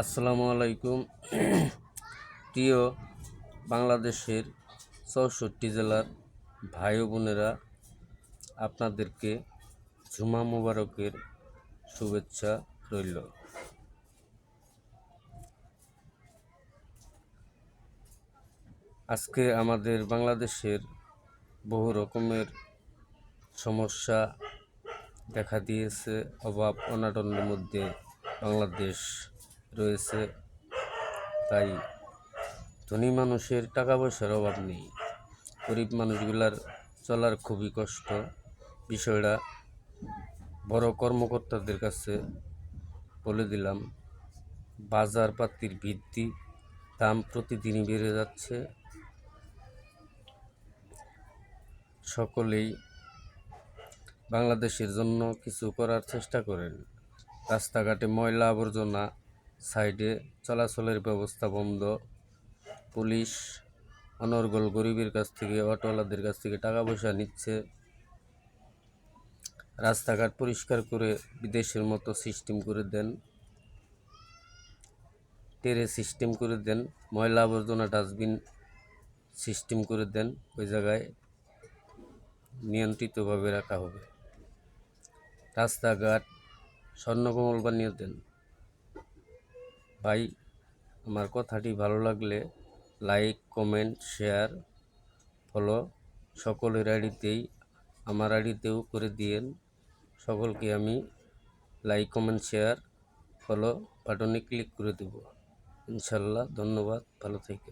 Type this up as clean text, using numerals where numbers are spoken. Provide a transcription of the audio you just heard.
আসসালামু আলাইকুম। প্রিয় বাংলাদেশের ৬৪ জেলার ভাই ও বোনেরা, আপনাদেরকে জুমা মুবারকের শুভেচ্ছা রইল। আজকে আমাদের বাংলাদেশের বহু রকমের সমস্যা দেখা দিয়েছে। অভাব অনাটনের মধ্যে বাংলাদেশ রয়েছে। তাই ধনী মানুষের টাকা পয়সার অভাব নেই, গরিব মানুষগুলার চলার খুবই কষ্ট। বিষয়টা বড় কর্মকর্তাদের কাছে বলে দিলাম। বাজারপাতির বৃদ্ধি, দাম প্রতিদিনই বেড়ে যাচ্ছে। সকলেই বাংলাদেশের জন্য কিছু করার চেষ্টা করেন। রাস্তাঘাটে ময়লা আবর্জনা সাইডে, চলাচলের ব্যবস্থা বন্ধ। পুলিশ অনর্গল গরিবের কাছ থেকে, অটোওয়ালাদের কাছ থেকে টাকা পয়সা নিচ্ছে। রাস্তাঘাট পরিষ্কার করে বিদেশের মতো সিস্টেম করে দেন, টেরে সিস্টেম করে দেন, ময়লা আবর্জনা ডাস্টবিন সিস্টেম করে দেন। ওই জায়গায় নিয়ন্ত্রিতভাবে রাখা হবে। রাস্তাঘাট স্বর্ণকমল বানিয়ে দেন। ভাই, আমার কথাটি ভালো লাগলে লাইক, কমেন্ট, শেয়ার, ফলো সকলের আইডিতেই, আমার আইডিতেও করে দিয়েন। সকলকে আমি লাইক, কমেন্ট, শেয়ার, ফলো বাটনে ক্লিক করে দেব। ইনশাল্লাহ। ধন্যবাদ। ভালো থেকে।